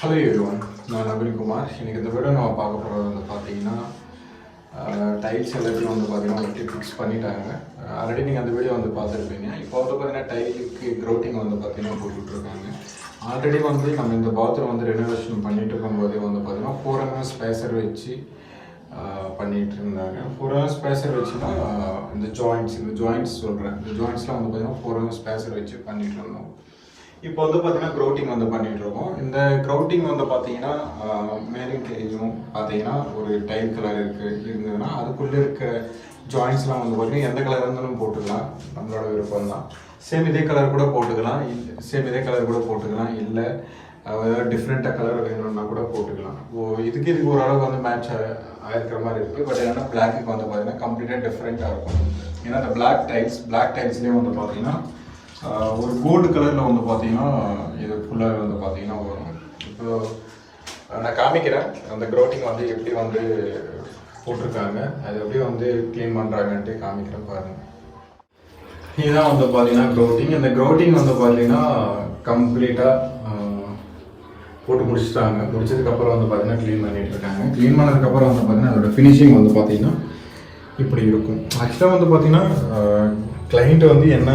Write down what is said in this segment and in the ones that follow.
Hello everyone, நான் நவீன் குமார். இன்னைக்கு இந்த வீடியோ நம்ம பார்க்க போகிறது வந்து பார்த்தீங்கன்னா டைல்ஸ் எல்லாத்தையும் வந்து பார்த்தீங்கன்னா ஒட்டி ஃபிக்ஸ் பண்ணிட்டாங்க. ஆல்ரெடி நீங்கள் அந்த வீடியோ வந்து பார்த்துருப்பீங்க. இப்போ வந்து பார்த்தீங்கன்னா டைலுக்கு க்ரௌட்டிங் வந்து பார்த்தீங்கன்னா போட்டுட்ருக்காங்க. ஆல்ரெடி வந்து நம்ம இந்த பாத்ரூம் வந்து ரெனோவேஷன் பண்ணிட்டு இருக்கும்போதே வந்து பார்த்தீங்கன்னா 4 mm ஸ்பேசர் வச்சு பண்ணிகிட்டு இருந்தாங்க. 4 mm ஸ்பேசர் வச்சுன்னா இந்த ஜாயிண்ட்ஸ் சொல்கிறேன். இந்த ஜாயிண்ட்ஸ்லாம் வந்து பார்த்தீங்கன்னா 4 mm ஸ்பேசர் வச்சு பண்ணிகிட்டு இருந்தோம். இப்போ வந்து பார்த்தீங்கன்னா க்ரௌட்டிங் வந்து பண்ணிகிட்டு இருக்கோம். இந்த க்ரௌட்டிங் வந்து பார்த்தீங்கன்னா மேலும் கீழும் பார்த்தீங்கன்னா ஒரு டைல் கலர் இருந்ததுன்னா அதுக்குள்ளே இருக்க ஜாயிண்ட்ஸ்லாம் வந்து பார்த்தீங்கன்னா எந்த கலர் இருந்தாலும் போட்டுக்கலாம், நம்மளோட விருப்பம் தான். சேம் இதே கலர் கூட போட்டுக்கலாம், இல்லை ஏதாவது டிஃப்ரெண்ட்டாக கலர் வேணும்னா கூட போட்டுக்கலாம். இதுக்கு ஓரளவுக்கு வந்து மேட்ச் ஆகிருக்கிற மாதிரி இருக்குது. பட் என்னென்னா பிளாக்குக்கு வந்து பார்த்தீங்கன்னா கம்ப்ளீட்டாக டிஃப்ரெண்ட்டாக இருக்கும். ஏன்னா அந்த பிளாக் டைல்ஸ்லேயே வந்து பார்த்தீங்கன்னா ஒரு கோல்டு கலரில் வந்து பார்த்தீங்கன்னா இது ஃபுல்லாக வந்து பார்த்தீங்கன்னா வரும். இப்போ நான் காமிக்கிறேன் அந்த க்ரௌட்டிங் வந்து எப்படி வந்து போட்டிருக்காங்க, அது எப்படி வந்து க்ளீன் பண்ணுறாங்கன்ட்டு காமிக்கிறேன் பாருங்கள். இதுதான் வந்து பார்த்தீங்கன்னா க்ரௌட்டிங். இந்த க்ரௌட்டிங் வந்து பார்த்தீங்கன்னா கம்ப்ளீட்டாக போட்டு முடிச்சதுக்கப்புறம் வந்து பார்த்தீங்கன்னா க்ளீன் பண்ணிகிட்டு இருக்காங்க. க்ளீன் பண்ணதுக்கப்புறம் வந்து பார்த்தீங்கன்னா அதோட ஃபினிஷிங் வந்து பார்த்தீங்கன்னா இப்படி இருக்கும். ஆக்சுவலாக வந்து பார்த்தீங்கன்னா கிளைண்ட் வந்து என்ன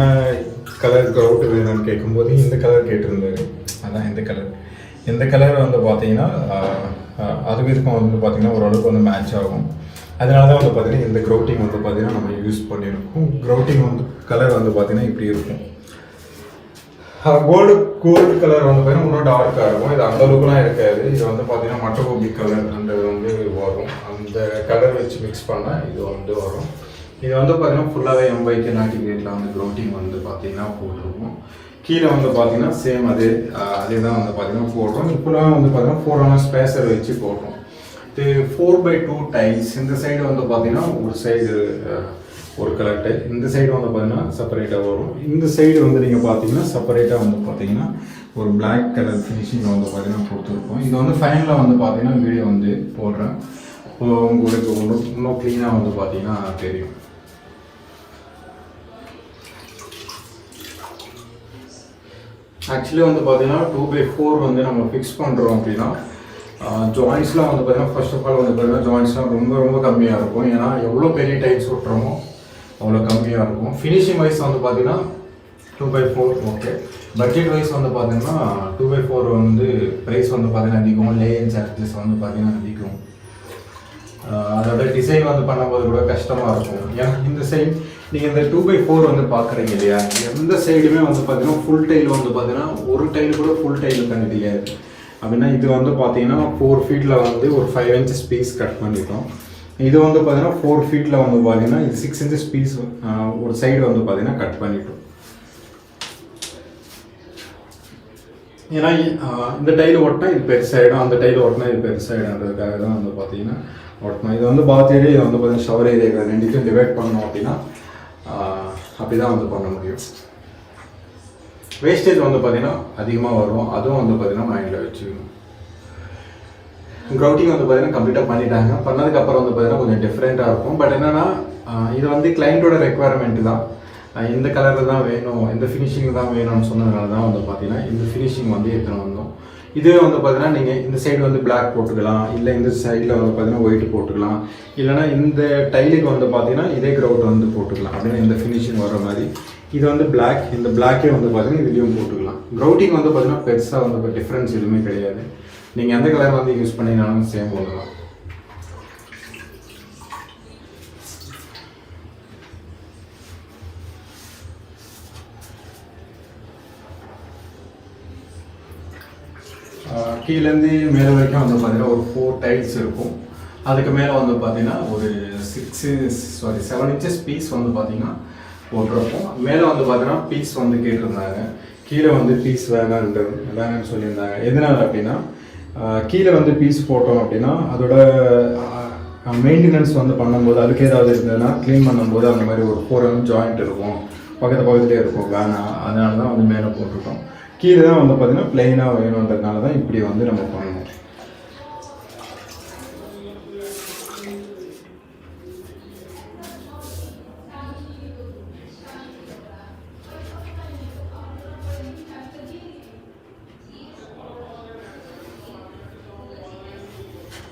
கலர் க்ரௌட் வேணும்னு கேட்கும்போது இந்த கலர் கேட்டிருந்தாரு. அதான் இந்த கலர் வந்து பார்த்தீங்கன்னா அதுக்கு இதுக்கும் வந்து பார்த்தீங்கன்னா ஓரளவுக்கு வந்து மேட்ச் ஆகும். அதனால தான் வந்து பார்த்தீங்கன்னா இந்த க்ரௌட்டிங் வந்து பார்த்தீங்கன்னா நம்ம யூஸ் பண்ணியிருக்கோம். க்ரௌட்டிங் வந்து கலர் வந்து பார்த்தீங்கன்னா இப்படி இருக்கும். கோல்டு கலர் வந்து பார்த்தீங்கன்னா இன்னும் டார்க்காக இருக்கும். இது அந்தளவுக்குலாம் இருக்காது. இது வந்து பார்த்தீங்கன்னா மட்டகோபி கலர் அந்த வந்து வரும். அந்த கலர் வச்சு மிக்ஸ் பண்ணால் இது வந்து வரும். இது வந்து பார்த்தீங்கன்னா ஃபுல்லாகவே M/K நாட்டி கிரேட்டில் வந்து க்ரௌட்டிங் வந்து பார்த்தீங்கன்னா போட்டிருக்கும். கீழே வந்து பார்த்தீங்கன்னா சேம் அதே தான் வந்து பார்த்தீங்கன்னா போடுறோம். இப்போலாம் வந்து பார்த்தீங்கன்னா 4 mm ஸ்பேசர் வச்சு போடுறோம். இது 4/2 டைல்ஸ். இந்த சைடு வந்து பார்த்தீங்கன்னா ஒரு சைடு ஒரு கலர் டைல், இந்த சைடு வந்து பார்த்தீங்கன்னா செப்பரேட்டாக வரும். இந்த சைடு வந்து நீங்கள் பார்த்தீங்கன்னா செப்பரேட்டாக வந்து பார்த்தீங்கன்னா ஒரு பிளாக் கலர் ஃபினிஷிங் வந்து பார்த்தீங்கன்னா கொடுத்துருக்கோம். இது வந்து ஃபைனலாக வந்து பார்த்தீங்கன்னா வீடியோ வந்து போடுறேன். உங்களுக்கு இன்னும் க்ளீனாக வந்து பார்த்தீங்கன்னா தெரியும். ஆக்சுவலி வந்து பார்த்தீங்கன்னா 2/4 வந்து நம்ம ஃபிக்ஸ் பண்ணுறோம் அப்படின்னா ஜாயின்ஸ்லாம் வந்து பார்த்தீங்கன்னா ஃபர்ஸ்ட் ஆஃப் ஆல் வந்து பார்த்தீங்கன்னா ஜாயின்ஸ்லாம் ரொம்ப கம்மியாக இருக்கும். ஏன்னா எவ்வளோ பெரிய டைல்ஸ் விட்டுறோமோ அவ்வளோ கம்மியாக இருக்கும். ஃபினிஷிங் வைஸ் வந்து பார்த்தீங்கன்னா 2/4 ஓகே. பட்ஜெட் வைஸ் வந்து பார்த்தீங்கன்னா 2/4 வந்து ப்ரைஸ் வந்து பார்த்தீங்கன்னா அதிகம். லேயர் சார்ஜஸ் வந்து பார்த்தீங்கன்னா அதிகம். அதோட டிசைன் வந்து பண்ணும்போது கூட கஷ்டமாக இருக்கும். ஏன்னா இந்த சைடு நீங்கள் இந்த 2/4 வந்து பார்க்குறீங்க இல்லையா, எந்த சைடுமே வந்து பார்த்தீங்கன்னா ஃபுல் டைல் வந்து பார்த்தீங்கன்னா ஒரு டைல் கூட ஃபுல் டைல் பண்ண தெரியாது. அப்படின்னா இது வந்து பார்த்தீங்கன்னா 4 feet வந்து ஒரு 5 inches பீஸ் கட் பண்ணிட்டோம். இது வந்து பார்த்தீங்கன்னா 4 feet வந்து பார்த்தீங்கன்னா இது 6 inches பீஸ் ஒரு சைடு வந்து பார்த்தீங்கன்னா கட் பண்ணிட்டோம். ஏன்னா இந்த டைல் ஓட்டினா இது பெருசாகிடும், அந்த டைல் ஓட்டினா இது பெருசாகிடும்ன்றதுக்காக தான் வந்து பார்த்தீங்கன்னா ஓட்டணும். இது வந்து பாத் ஏரியா, இது வந்து பார்த்தீங்கன்னா ஷவர் ஏரியா, ரெண்டுத்தையும் டிவைட் பண்ணோம் அப்படின்னா அப்படி தான் வந்து பண்ண முடியும். வேஸ்டேஜ் வந்து பார்த்தீங்கன்னா அதிகமாக வரும். அதுவும் வந்து பார்த்தீங்கன்னா மைண்டில் வச்சுக்கணும். க்ரௌட்டிங் வந்து பார்த்தீங்கன்னா கம்ப்ளீட்டாக பண்ணிட்டாங்க. பண்ணதுக்கப்புறம் வந்து பார்த்தீங்கன்னா கொஞ்சம் டிஃப்ரெண்ட்டாக இருக்கும். பட் என்னென்னா இது வந்து கிளைண்ட்டோட ரெக்குவயர்மெண்ட் தான். இந்த கலரில் தான் வேணும், இந்த ஃபினிஷிங் தான் வேணும்னு சொன்னதுனால தான் வந்து பார்த்தீங்கன்னா இந்த ஃபினிஷிங் வந்து எடுத்துன்னு வந்தோம். இதுவே வந்து பார்த்தீங்கன்னா நீங்கள் இந்த சைடு வந்து பிளாக் போட்டுக்கலாம், இல்லை இந்த சைடில் வந்து பார்த்தீங்கன்னா ஒயிட் போட்டுக்கலாம், இல்லைனா இந்த டைலுக்கு வந்து பார்த்தீங்கன்னா இதே க்ரௌட் வந்து போட்டுக்கலாம். அப்படின்னு இந்த ஃபினிஷிங் வர மாதிரி இது வந்து பிளாக், இந்த பிளாக்கே வந்து பார்த்தீங்கன்னா இதுலேயும் போட்டுக்கலாம். க்ரௌட்டிங் வந்து பார்த்தீங்கன்னா பெருசாக வந்து டிஃப்ரென்ஸ் எதுவுமே கிடையாது. நீங்கள் எந்த கலர் வந்து யூஸ் பண்ணினாலும் சேம் போடலாம். கீழேருந்து மேலே வரைக்கும் வந்து பார்த்தீங்கன்னா ஒரு 4 டைல்ஸ் இருக்கும். அதுக்கு மேலே வந்து பார்த்தீங்கன்னா ஒரு 7 inches பீஸ் வந்து பார்த்தீங்கன்னா போட்டிருப்போம். மேலே வந்து பார்த்தீங்கன்னா பீஸ் வந்து கேட்டிருந்தாங்க, கீழே வந்து பீஸ் வேணான்னு சொல்லியிருந்தாங்க. எதனால் அப்படின்னா கீழே வந்து பீஸ் போட்டோம் அப்படின்னா அதோட மெயின்டெனன்ஸ் வந்து பண்ணும்போது அதுக்கு ஏதாவது இருந்ததுன்னா க்ளீன் பண்ணும்போது அந்த மாதிரி ஒரு 4 mm ஜாயிண்ட் இருக்கும், பக்கத்துலேயே இருக்கும், வேணாம். அதனால தான் வந்து மேலே போட்டிருக்கோம். கீழே தான் வந்து பார்த்தீங்கன்னா பிளெயினாக வேணுன்றதுனால தான் இப்படி வந்து நம்ம பண்ணோம்.